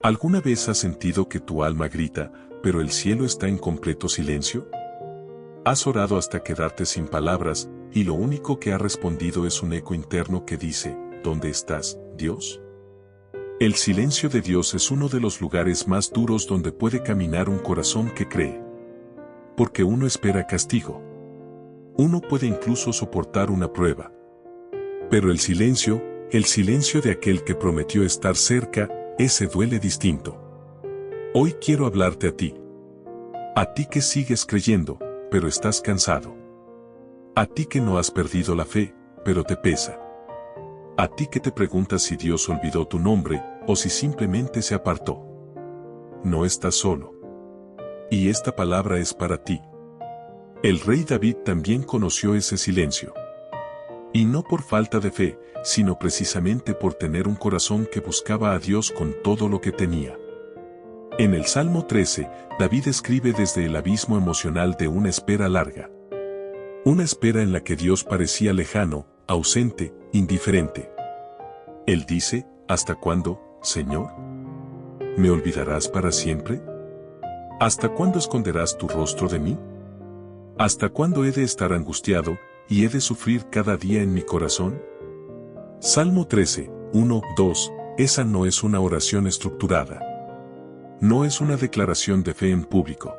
¿Alguna vez has sentido que tu alma grita, pero el cielo está en completo silencio? Has orado hasta quedarte sin palabras, y lo único que ha respondido es un eco interno que dice, ¿dónde estás, Dios? El silencio de Dios es uno de los lugares más duros donde puede caminar un corazón que cree. Porque uno espera castigo. Uno puede incluso soportar una prueba. Pero el silencio de aquel que prometió estar cerca, ese duele distinto. Hoy quiero hablarte a ti. A ti que sigues creyendo, pero estás cansado. A ti que no has perdido la fe, pero te pesa. A ti que te preguntas si Dios olvidó tu nombre, o si simplemente se apartó. No estás solo. Y esta palabra es para ti. El rey David también conoció ese silencio. Y no por falta de fe, sino precisamente por tener un corazón que buscaba a Dios con todo lo que tenía. En el Salmo 13, David escribe desde el abismo emocional de una espera larga. Una espera en la que Dios parecía lejano, ausente, indiferente. Él dice, ¿hasta cuándo, Señor? ¿Me olvidarás para siempre? ¿Hasta cuándo esconderás tu rostro de mí? ¿Hasta cuándo he de estar angustiado, y he de sufrir cada día en mi corazón? Salmo 13, 1, 2, esa no es una oración estructurada. No es una declaración de fe en público.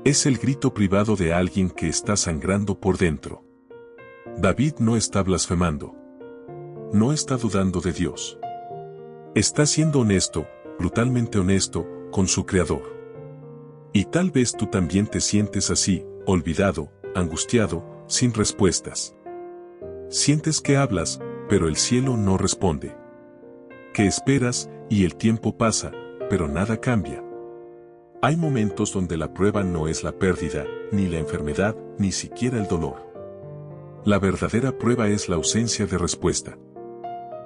Es el grito privado de alguien que está sangrando por dentro. David no está blasfemando. No está dudando de Dios. Está siendo honesto, brutalmente honesto, con su Creador. Y tal vez tú también te sientes así, olvidado, angustiado, sin respuestas. Sientes que hablas, pero el cielo no responde. Que esperas, y el tiempo pasa, pero nada cambia. Hay momentos donde la prueba no es la pérdida, ni la enfermedad, ni siquiera el dolor. La verdadera prueba es la ausencia de respuesta.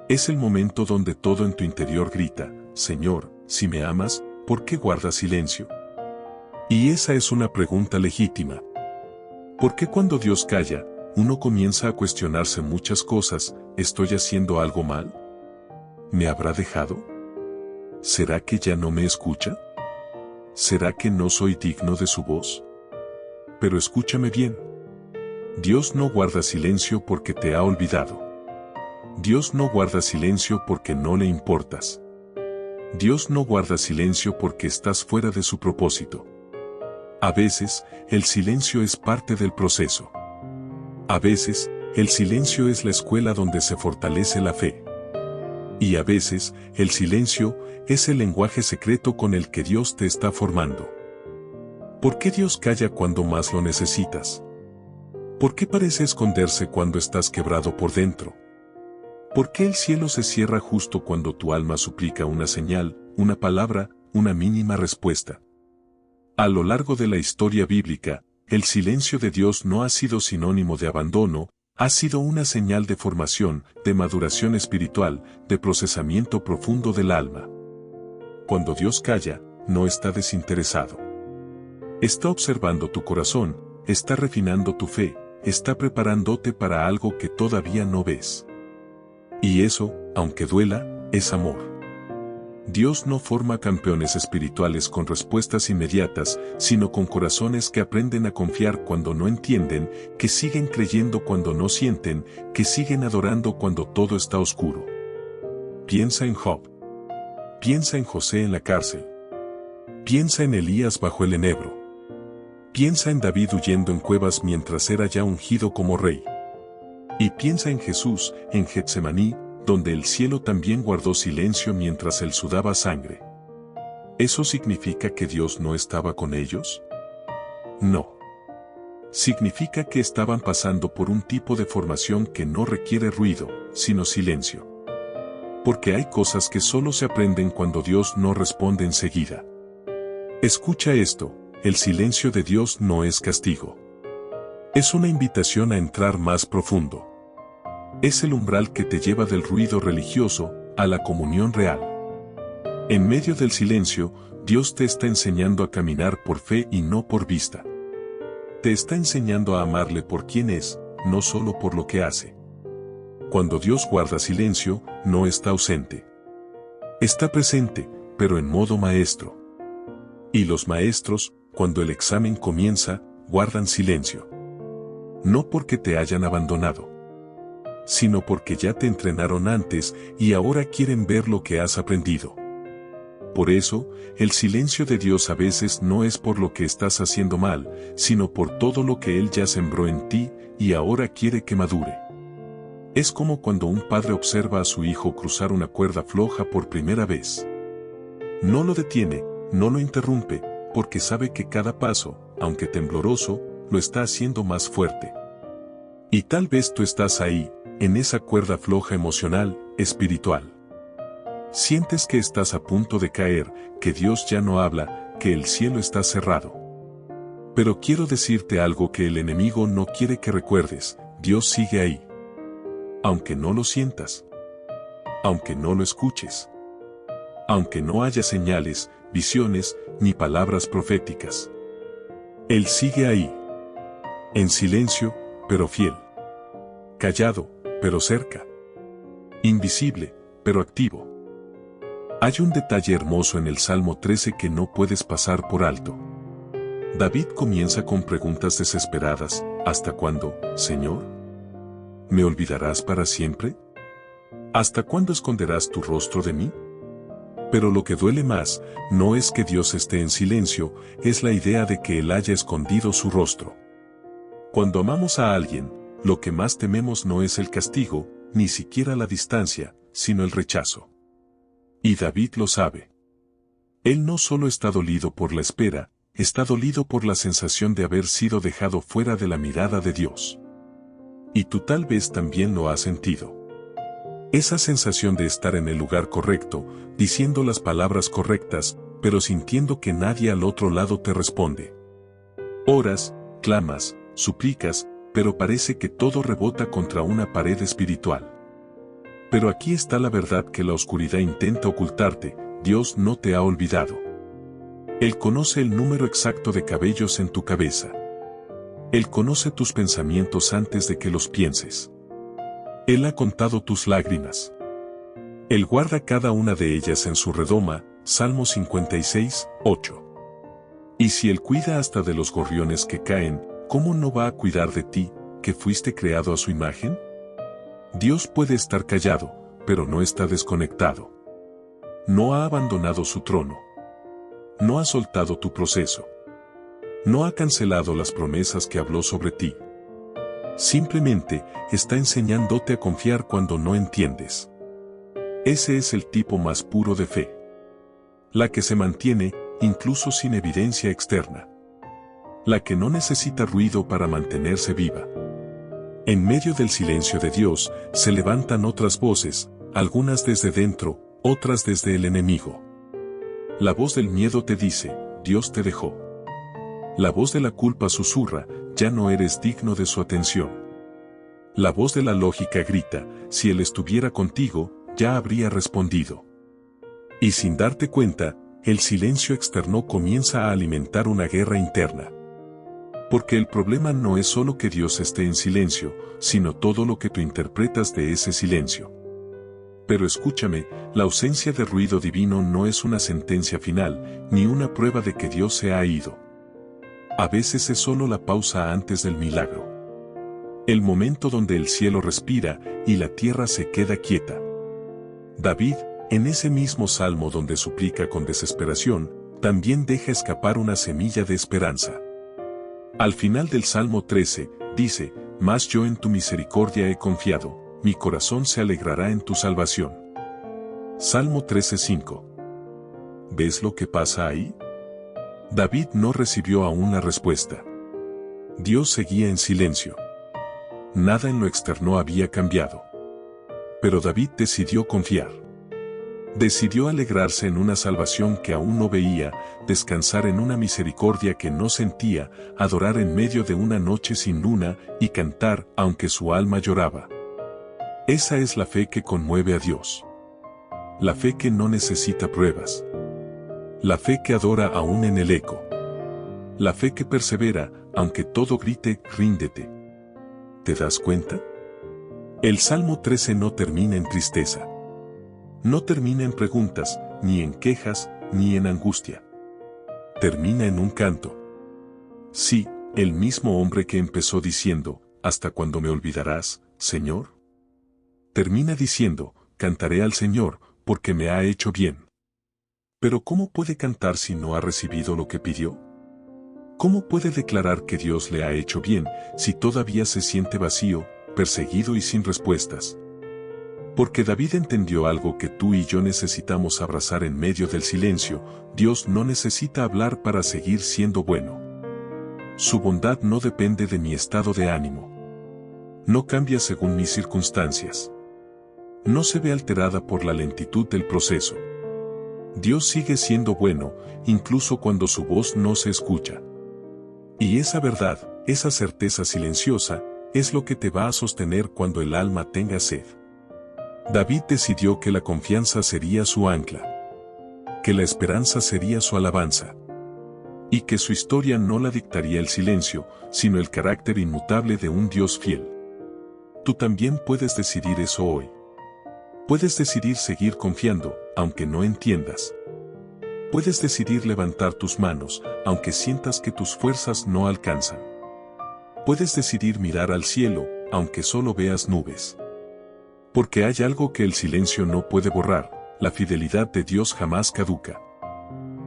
Es el momento donde todo en tu interior grita, Señor, si me amas, ¿por qué guardas silencio? Y esa es una pregunta legítima. ¿Por qué cuando Dios calla, uno comienza a cuestionarse muchas cosas? ¿Estoy haciendo algo mal? ¿Me habrá dejado? ¿Será que ya no me escucha? ¿Será que no soy digno de su voz? Pero escúchame bien. Dios no guarda silencio porque te ha olvidado. Dios no guarda silencio porque no le importas. Dios no guarda silencio porque estás fuera de su propósito. A veces, el silencio es parte del proceso. A veces, el silencio es la escuela donde se fortalece la fe. Y a veces, el silencio es el lenguaje secreto con el que Dios te está formando. ¿Por qué Dios calla cuando más lo necesitas? ¿Por qué parece esconderse cuando estás quebrado por dentro? ¿Por qué el cielo se cierra justo cuando tu alma suplica una señal, una palabra, una mínima respuesta? A lo largo de la historia bíblica, el silencio de Dios no ha sido sinónimo de abandono, ha sido una señal de formación, de maduración espiritual, de procesamiento profundo del alma. Cuando Dios calla, no está desinteresado. Está observando tu corazón, está refinando tu fe, está preparándote para algo que todavía no ves. Y eso, aunque duela, es amor. Dios no forma campeones espirituales con respuestas inmediatas, sino con corazones que aprenden a confiar cuando no entienden, que siguen creyendo cuando no sienten, que siguen adorando cuando todo está oscuro. Piensa en Job. Piensa en José en la cárcel. Piensa en Elías bajo el enebro. Piensa en David huyendo en cuevas mientras era ya ungido como rey. Y piensa en Jesús, en Getsemaní, donde el cielo también guardó silencio mientras él sudaba sangre. ¿Eso significa que Dios no estaba con ellos? No. Significa que estaban pasando por un tipo de formación que no requiere ruido, sino silencio. Porque hay cosas que solo se aprenden cuando Dios no responde enseguida. Escucha esto, el silencio de Dios no es castigo. Es una invitación a entrar más profundo. Es el umbral que te lleva del ruido religioso a la comunión real. En medio del silencio, Dios te está enseñando a caminar por fe y no por vista. Te está enseñando a amarle por quien es, no solo por lo que hace. Cuando Dios guarda silencio, no está ausente. Está presente, pero en modo maestro. Y los maestros, cuando el examen comienza, guardan silencio. No porque te hayan abandonado, sino porque ya te entrenaron antes y ahora quieren ver lo que has aprendido. Por eso, el silencio de Dios a veces no es por lo que estás haciendo mal, sino por todo lo que Él ya sembró en ti y ahora quiere que madure. Es como cuando un padre observa a su hijo cruzar una cuerda floja por primera vez. No lo detiene, no lo interrumpe, porque sabe que cada paso, aunque tembloroso, lo está haciendo más fuerte. Y tal vez tú estás ahí, en esa cuerda floja emocional, espiritual. Sientes que estás a punto de caer, que Dios ya no habla, que el cielo está cerrado. Pero quiero decirte algo que el enemigo no quiere que recuerdes: Dios sigue ahí. Aunque no lo sientas, aunque no lo escuches, aunque no haya señales, visiones, ni palabras proféticas. Él sigue ahí. En silencio, pero fiel. Callado, pero cerca. Invisible, pero activo. Hay un detalle hermoso en el Salmo 13 que no puedes pasar por alto. David comienza con preguntas desesperadas: ¿hasta cuándo, Señor? ¿Me olvidarás para siempre? ¿Hasta cuándo esconderás tu rostro de mí? Pero lo que duele más, no es que Dios esté en silencio, es la idea de que Él haya escondido su rostro. Cuando amamos a alguien, lo que más tememos no es el castigo, ni siquiera la distancia, sino el rechazo. Y David lo sabe. Él no solo está dolido por la espera, está dolido por la sensación de haber sido dejado fuera de la mirada de Dios. Y tú tal vez también lo has sentido. Esa sensación de estar en el lugar correcto, diciendo las palabras correctas, pero sintiendo que nadie al otro lado te responde. Oras, clamas, suplicas, pero parece que todo rebota contra una pared espiritual. Pero aquí está la verdad que la oscuridad intenta ocultarte: Dios no te ha olvidado. Él conoce el número exacto de cabellos en tu cabeza. Él conoce tus pensamientos antes de que los pienses. Él ha contado tus lágrimas. Él guarda cada una de ellas en su redoma, Salmo 56, 8. Y si Él cuida hasta de los gorriones que caen, ¿cómo no va a cuidar de ti, que fuiste creado a su imagen? Dios puede estar callado, pero no está desconectado. No ha abandonado su trono. No ha soltado tu proceso. No ha cancelado las promesas que habló sobre ti. Simplemente está enseñándote a confiar cuando no entiendes. Ese es el tipo más puro de fe. La que se mantiene, incluso sin evidencia externa. La que no necesita ruido para mantenerse viva. En medio del silencio de Dios, se levantan otras voces, algunas desde dentro, otras desde el enemigo. La voz del miedo te dice: Dios te dejó. La voz de la culpa susurra: ya no eres digno de su atención. La voz de la lógica grita: si Él estuviera contigo, ya habría respondido. Y sin darte cuenta, el silencio externo comienza a alimentar una guerra interna. Porque el problema no es solo que Dios esté en silencio, sino todo lo que tú interpretas de ese silencio. Pero escúchame, la ausencia de ruido divino no es una sentencia final, ni una prueba de que Dios se ha ido. A veces es solo la pausa antes del milagro. El momento donde el cielo respira y la tierra se queda quieta. David, en ese mismo salmo donde suplica con desesperación, también deja escapar una semilla de esperanza. Al final del Salmo 13, dice: mas yo en tu misericordia he confiado, mi corazón se alegrará en tu salvación. Salmo 13:5. ¿Ves lo que pasa ahí? David no recibió aún la respuesta. Dios seguía en silencio. Nada en lo externo había cambiado. Pero David decidió confiar. Decidió alegrarse en una salvación que aún no veía, descansar en una misericordia que no sentía, adorar en medio de una noche sin luna y cantar aunque su alma lloraba. Esa es la fe que conmueve a Dios. La fe que no necesita pruebas. La fe que adora aún en el eco. La fe que persevera, aunque todo grite: ríndete. ¿Te das cuenta? El Salmo 13 no termina en tristeza. No termina en preguntas: ni en quejas, ni en angustia. Termina en un canto. Sí, el mismo hombre que empezó diciendo, ¿hasta cuándo me olvidarás, Señor? Termina diciendo, cantaré al Señor, porque me ha hecho bien. Pero ¿cómo puede cantar si no ha recibido lo que pidió? ¿Cómo puede declarar que Dios le ha hecho bien si todavía se siente vacío, perseguido y sin respuestas? Porque David entendió algo que tú y yo necesitamos abrazar en medio del silencio: Dios no necesita hablar para seguir siendo bueno. Su bondad no depende de mi estado de ánimo. No cambia según mis circunstancias. No se ve alterada por la lentitud del proceso. Dios sigue siendo bueno, incluso cuando su voz no se escucha. Y esa verdad, esa certeza silenciosa, es lo que te va a sostener cuando el alma tenga sed. David decidió que la confianza sería su ancla, que la esperanza sería su alabanza, y que su historia no la dictaría el silencio, sino el carácter inmutable de un Dios fiel. Tú también puedes decidir eso hoy. Puedes decidir seguir confiando, aunque no entiendas. Puedes decidir levantar tus manos, aunque sientas que tus fuerzas no alcanzan. Puedes decidir mirar al cielo, aunque solo veas nubes. Porque hay algo que el silencio no puede borrar: la fidelidad de Dios jamás caduca.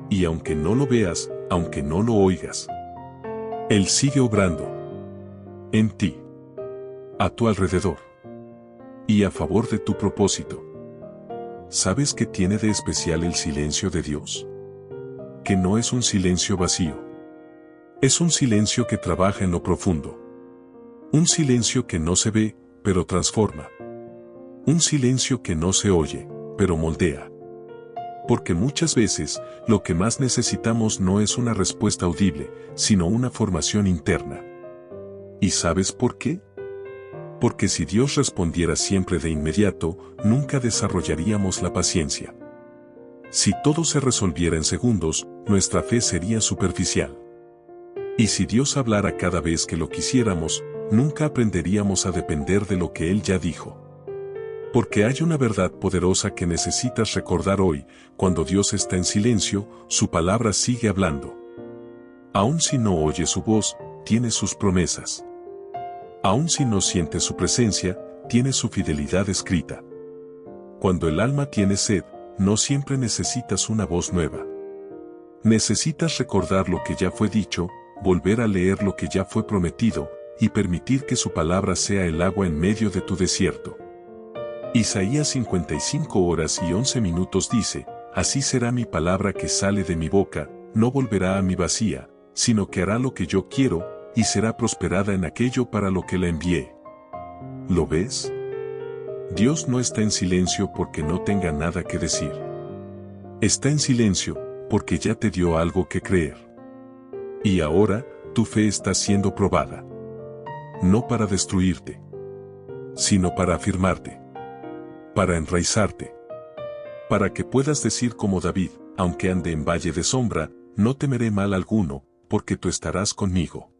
Y aunque no lo veas, aunque no lo oigas, Él sigue obrando. En ti, a tu alrededor, y a favor de tu propósito. ¿Sabes qué tiene de especial el silencio de Dios? Que no es un silencio vacío. Es un silencio que trabaja en lo profundo. Un silencio que no se ve, pero transforma. Un silencio que no se oye, pero moldea. Porque muchas veces, lo que más necesitamos no es una respuesta audible, sino una formación interna. ¿Y sabes por qué? Porque si Dios respondiera siempre de inmediato, nunca desarrollaríamos la paciencia. Si todo se resolviera en segundos, nuestra fe sería superficial. Y si Dios hablara cada vez que lo quisiéramos, nunca aprenderíamos a depender de lo que Él ya dijo. Porque hay una verdad poderosa que necesitas recordar hoy: cuando Dios está en silencio, su palabra sigue hablando. Aun si no oyes su voz, tiene sus promesas. Aun si no sientes su presencia, tiene su fidelidad escrita. Cuando el alma tiene sed, no siempre necesitas una voz nueva. Necesitas recordar lo que ya fue dicho, volver a leer lo que ya fue prometido, y permitir que su palabra sea el agua en medio de tu desierto. Isaías 55:11 dice: Así será mi palabra que sale de mi boca, no volverá a mí vacía, sino que hará lo que yo quiero, y será prosperada en aquello para lo que la envié. ¿Lo ves? Dios no está en silencio porque no tenga nada que decir. Está en silencio porque ya te dio algo que creer. Y ahora, tu fe está siendo probada. No para destruirte, sino para afirmarte. Para enraizarte. Para que puedas decir como David: aunque ande en valle de sombra, no temeré mal alguno, porque tú estarás conmigo.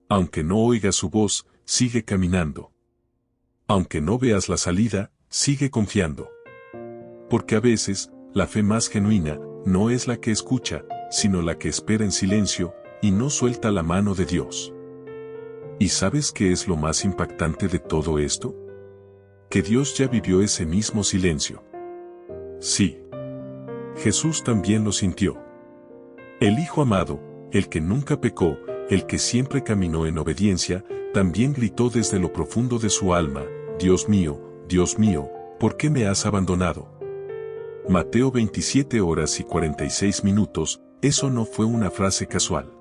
Aunque no oigas su voz, sigue caminando. Aunque no veas la salida, sigue confiando. Porque a veces, la fe más genuina, no es la que escucha, sino la que espera en silencio, y no suelta la mano de Dios. ¿Y sabes qué es lo más impactante de todo esto? Que Dios ya vivió ese mismo silencio. Sí. Jesús también lo sintió. El Hijo amado, el que nunca pecó, el que siempre caminó en obediencia, también gritó desde lo profundo de su alma: Dios mío, ¿por qué me has abandonado? Mateo 27:46. Eso no fue una frase casual.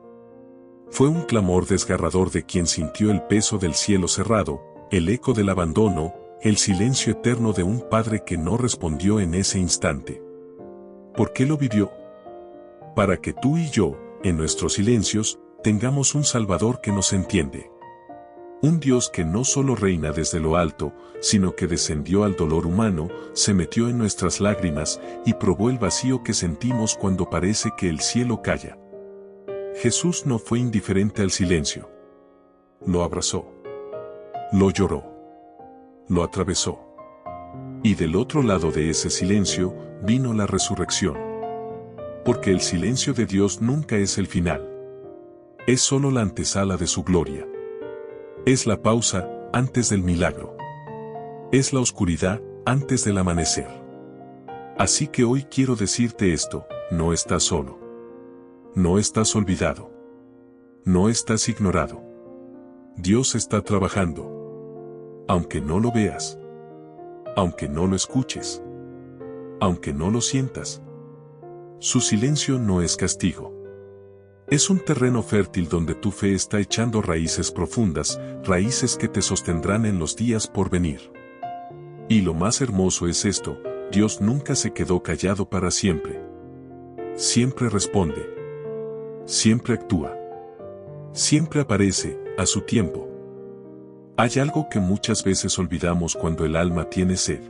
Fue un clamor desgarrador de quien sintió el peso del cielo cerrado, el eco del abandono, el silencio eterno de un padre que no respondió en ese instante. ¿Por qué lo vivió? Para que tú y yo, en nuestros silencios, tengamos un Salvador que nos entiende. Un Dios que no solo reina desde lo alto, sino que descendió al dolor humano, se metió en nuestras lágrimas y probó el vacío que sentimos cuando parece que el cielo calla. Jesús no fue indiferente al silencio. Lo abrazó. Lo lloró. Lo atravesó. Y del otro lado de ese silencio, vino la resurrección. Porque el silencio de Dios nunca es el final. Es solo la antesala de su gloria. Es la pausa antes del milagro. Es la oscuridad antes del amanecer. Así que hoy quiero decirte esto: no estás solo. No estás olvidado. No estás ignorado. Dios está trabajando. Aunque no lo veas. Aunque no lo escuches. Aunque no lo sientas. Su silencio no es castigo. Es un terreno fértil donde tu fe está echando raíces profundas, raíces que te sostendrán en los días por venir. Y lo más hermoso es esto: Dios nunca se quedó callado para siempre. Siempre responde. Siempre actúa. Siempre aparece, a su tiempo. Hay algo que muchas veces olvidamos cuando el alma tiene sed.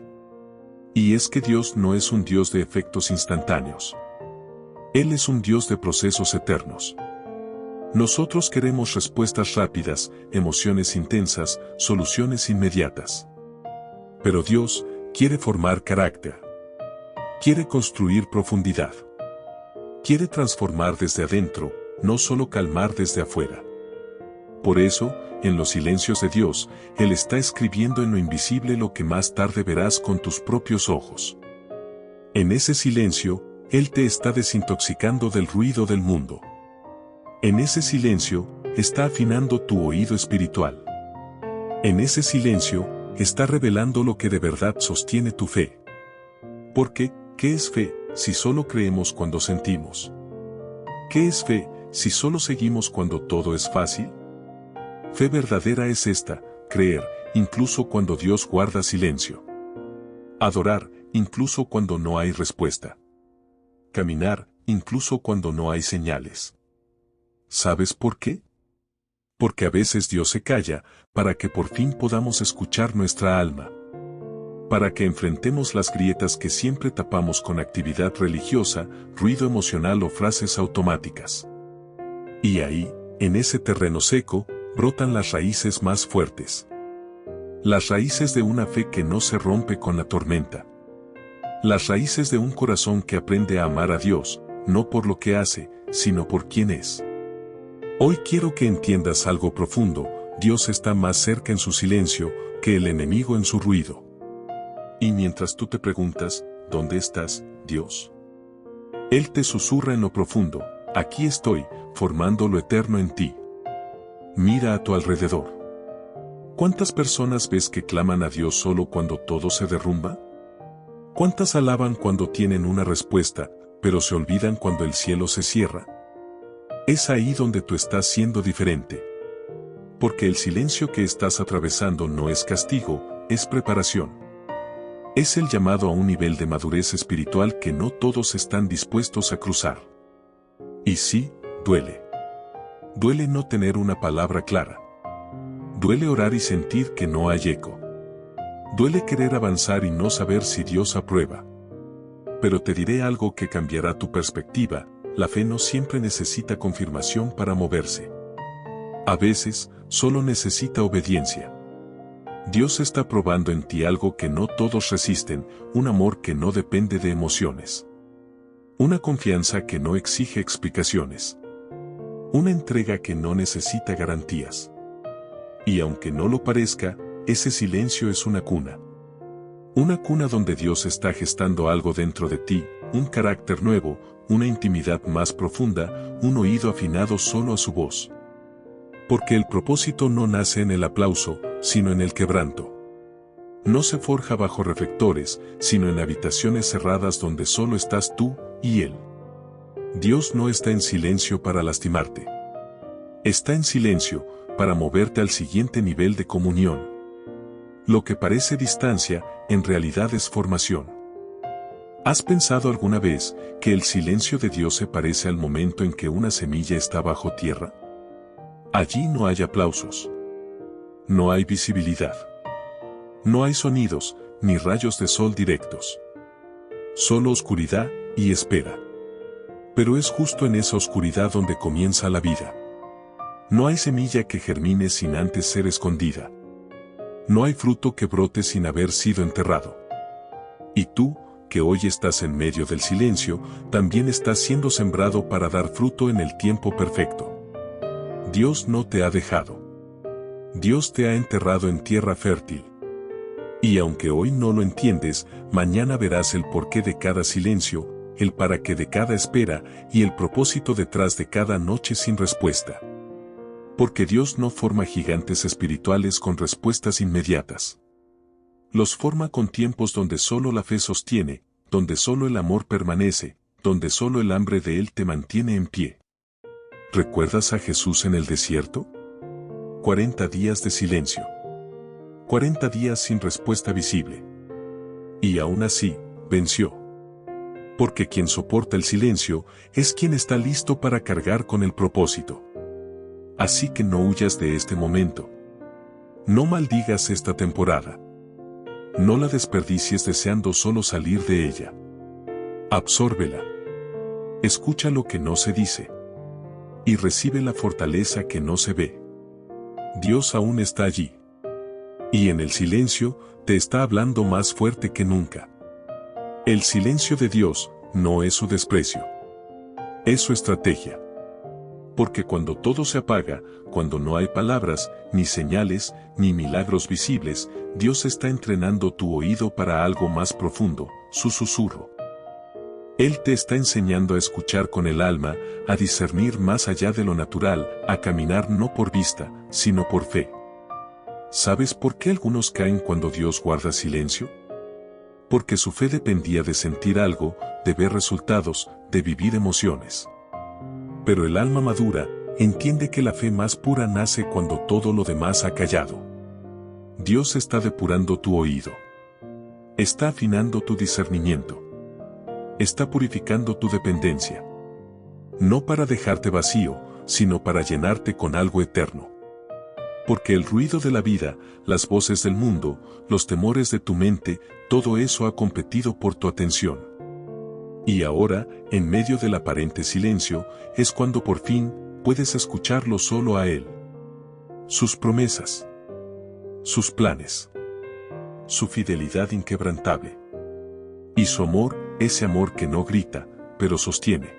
Y es que Dios no es un Dios de efectos instantáneos. Él es un Dios de procesos eternos. Nosotros queremos respuestas rápidas, emociones intensas, soluciones inmediatas. Pero Dios quiere formar carácter. Quiere construir profundidad. Quiere transformar desde adentro, no solo calmar desde afuera. Por eso, en los silencios de Dios, Él está escribiendo en lo invisible lo que más tarde verás con tus propios ojos. En ese silencio, Él te está desintoxicando del ruido del mundo. En ese silencio, está afinando tu oído espiritual. En ese silencio, está revelando lo que de verdad sostiene tu fe. Porque, ¿qué es fe si solo creemos cuando sentimos? ¿Qué es fe si solo seguimos cuando todo es fácil? Fe verdadera es esta: creer, incluso cuando Dios guarda silencio. Adorar, incluso cuando no hay respuesta. Caminar, incluso cuando no hay señales. ¿Sabes por qué? Porque a veces Dios se calla, para que por fin podamos escuchar nuestra alma. Para que enfrentemos las grietas que siempre tapamos con actividad religiosa, ruido emocional o frases automáticas. Y ahí, en ese terreno seco, brotan las raíces más fuertes. Las raíces de una fe que no se rompe con la tormenta. Las raíces de un corazón que aprende a amar a Dios, no por lo que hace, sino por quién es. Hoy quiero que entiendas algo profundo: Dios está más cerca en su silencio que el enemigo en su ruido. Y mientras tú te preguntas, ¿dónde estás, Dios? Él te susurra en lo profundo: aquí estoy, formando lo eterno en ti. Mira a tu alrededor. ¿Cuántas personas ves que claman a Dios solo cuando todo se derrumba? ¿Cuántas alaban cuando tienen una respuesta, pero se olvidan cuando el cielo se cierra? Es ahí donde tú estás siendo diferente. Porque el silencio que estás atravesando no es castigo, es preparación. Es el llamado a un nivel de madurez espiritual que no todos están dispuestos a cruzar. Y sí, duele. Duele no tener una palabra clara. Duele orar y sentir que no hay eco. Duele querer avanzar y no saber si Dios aprueba. Pero te diré algo que cambiará tu perspectiva: la fe no siempre necesita confirmación para moverse. A veces, solo necesita obediencia. Dios está probando en ti algo que no todos resisten: un amor que no depende de emociones. Una confianza que no exige explicaciones. Una entrega que no necesita garantías. Y aunque no lo parezca, ese silencio es una cuna. Una cuna donde Dios está gestando algo dentro de ti: un carácter nuevo, una intimidad más profunda, un oído afinado solo a su voz. Porque el propósito no nace en el aplauso, sino en el quebranto. No se forja bajo reflectores, sino en habitaciones cerradas donde solo estás tú y Él. Dios no está en silencio para lastimarte. Está en silencio para moverte al siguiente nivel de comunión. Lo que parece distancia, en realidad es formación. ¿Has pensado alguna vez que el silencio de Dios se parece al momento en que una semilla está bajo tierra? Allí no hay aplausos. No hay visibilidad. No hay sonidos, ni rayos de sol directos. Solo oscuridad y espera. Pero es justo en esa oscuridad donde comienza la vida. No hay semilla que germine sin antes ser escondida. No hay fruto que brote sin haber sido enterrado. Y tú, que hoy estás en medio del silencio, también estás siendo sembrado para dar fruto en el tiempo perfecto. Dios no te ha dejado. Dios te ha enterrado en tierra fértil. Y aunque hoy no lo entiendes, mañana verás el porqué de cada silencio, el para qué de cada espera y el propósito detrás de cada noche sin respuesta. Porque Dios no forma gigantes espirituales con respuestas inmediatas. Los forma con tiempos donde solo la fe sostiene, donde solo el amor permanece, donde solo el hambre de Él te mantiene en pie. ¿Recuerdas a Jesús en el desierto? 40 días de silencio. 40 días sin respuesta visible. Y aún así, venció. Porque quien soporta el silencio es quien está listo para cargar con el propósito. Así que no huyas de este momento. No maldigas esta temporada. No la desperdicies deseando solo salir de ella. Absórbela. Escucha lo que no se dice. Y recibe la fortaleza que no se ve. Dios aún está allí. Y en el silencio, te está hablando más fuerte que nunca. El silencio de Dios no es su desprecio. Es su estrategia. Porque cuando todo se apaga, cuando no hay palabras, ni señales, ni milagros visibles, Dios está entrenando tu oído para algo más profundo, su susurro. Él te está enseñando a escuchar con el alma, a discernir más allá de lo natural, a caminar no por vista, sino por fe. ¿Sabes por qué algunos caen cuando Dios guarda silencio? Porque su fe dependía de sentir algo, de ver resultados, de vivir emociones. Pero el alma madura entiende que la fe más pura nace cuando todo lo demás ha callado. Dios está depurando tu oído. Está afinando tu discernimiento. Está purificando tu dependencia. No para dejarte vacío, sino para llenarte con algo eterno. Porque el ruido de la vida, las voces del mundo, los temores de tu mente, todo eso ha competido por tu atención. Y ahora, en medio del aparente silencio, es cuando por fin puedes escucharlo solo a Él. Sus promesas. Sus planes. Su fidelidad inquebrantable. Y su amor, ese amor que no grita, pero sostiene.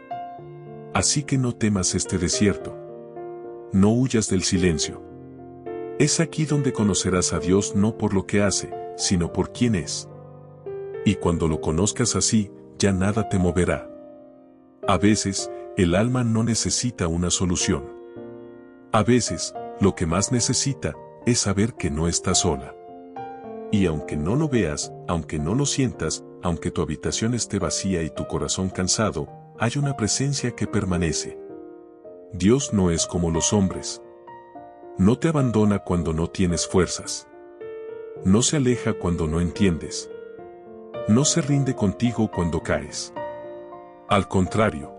Así que no temas este desierto. No huyas del silencio. Es aquí donde conocerás a Dios no por lo que hace, sino por quién es. Y cuando lo conozcas así, ya nada te moverá. A veces, el alma no necesita una solución. A veces, lo que más necesita, es saber que no está sola. Y aunque no lo veas, aunque no lo sientas, aunque tu habitación esté vacía y tu corazón cansado, hay una presencia que permanece. Dios no es como los hombres. No te abandona cuando no tienes fuerzas. No se aleja cuando no entiendes. No se rinde contigo cuando caes. Al contrario.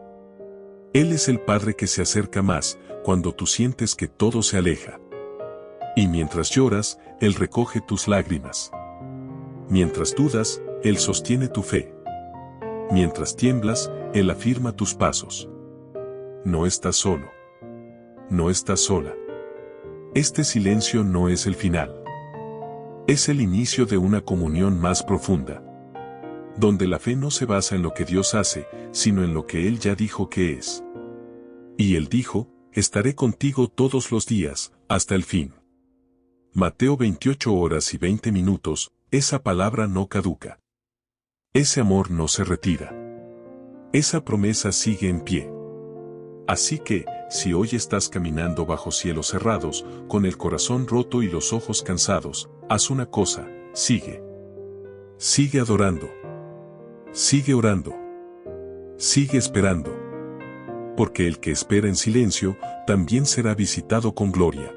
Él es el Padre que se acerca más cuando tú sientes que todo se aleja. Y mientras lloras, Él recoge tus lágrimas. Mientras dudas, Él sostiene tu fe. Mientras tiemblas, Él afirma tus pasos. No estás solo. No estás sola. Este silencio no es el final. Es el inicio de una comunión más profunda. Donde la fe no se basa en lo que Dios hace, sino en lo que Él ya dijo que es. Y Él dijo, estaré contigo todos los días, hasta el fin. Mateo 28 horas y 20 minutos, esa palabra no caduca. Ese amor no se retira. Esa promesa sigue en pie. Así que, si hoy estás caminando bajo cielos cerrados, con el corazón roto y los ojos cansados, haz una cosa, sigue. Sigue adorando. Sigue orando. Sigue esperando. Porque el que espera en silencio, también será visitado con gloria.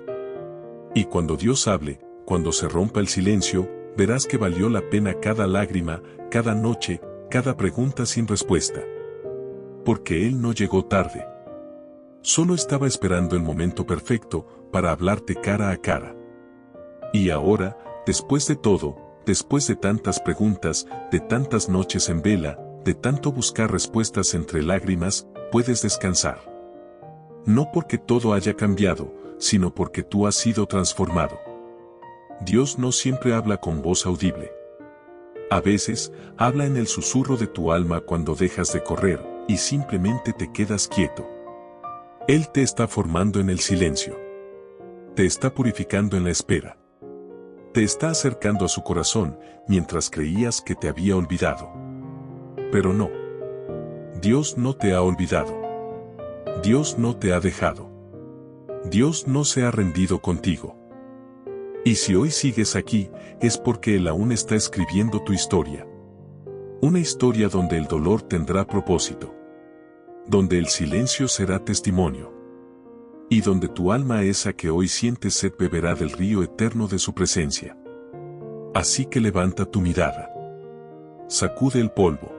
Y cuando Dios hable, cuando se rompa el silencio, verás que valió la pena cada lágrima, cada noche, cada pregunta sin respuesta. Porque Él no llegó tarde. Solo estaba esperando el momento perfecto para hablarte cara a cara. Y ahora, después de todo, después de tantas preguntas, de tantas noches en vela, de tanto buscar respuestas entre lágrimas, puedes descansar. No porque todo haya cambiado, sino porque tú has sido transformado. Dios no siempre habla con voz audible. A veces, habla en el susurro de tu alma cuando dejas de correr y simplemente te quedas quieto. Él te está formando en el silencio. Te está purificando en la espera. Te está acercando a su corazón mientras creías que te había olvidado. Pero no. Dios no te ha olvidado. Dios no te ha dejado. Dios no se ha rendido contigo. Y si hoy sigues aquí, es porque Él aún está escribiendo tu historia. Una historia donde el dolor tendrá propósito. Donde el silencio será testimonio. Y donde tu alma esa que hoy sientes sed beberá del río eterno de su presencia. Así que levanta tu mirada. Sacude el polvo.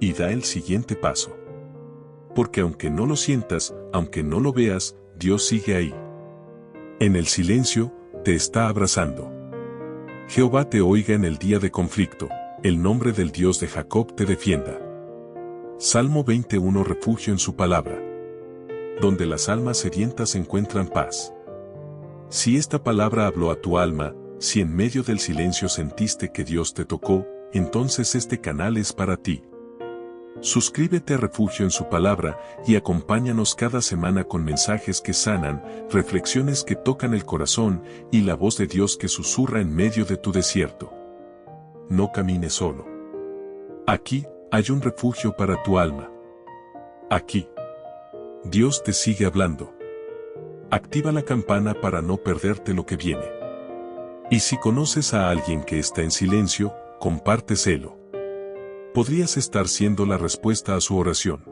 Y da el siguiente paso. Porque aunque no lo sientas, aunque no lo veas, Dios sigue ahí. En el silencio, te está abrazando. Jehová te oiga en el día de conflicto, el nombre del Dios de Jacob te defienda. Salmo 21. Refugio en su palabra. Donde las almas sedientas encuentran paz. Si esta palabra habló a tu alma, si en medio del silencio sentiste que Dios te tocó, entonces este canal es para ti. Suscríbete a Refugio en su palabra y acompáñanos cada semana con mensajes que sanan, reflexiones que tocan el corazón y la voz de Dios que susurra en medio de tu desierto. No camines solo. Aquí hay un refugio para tu alma. Aquí. Dios te sigue hablando. Activa la campana para no perderte lo que viene. Y si conoces a alguien que está en silencio, compárteselo. Podrías estar siendo la respuesta a su oración.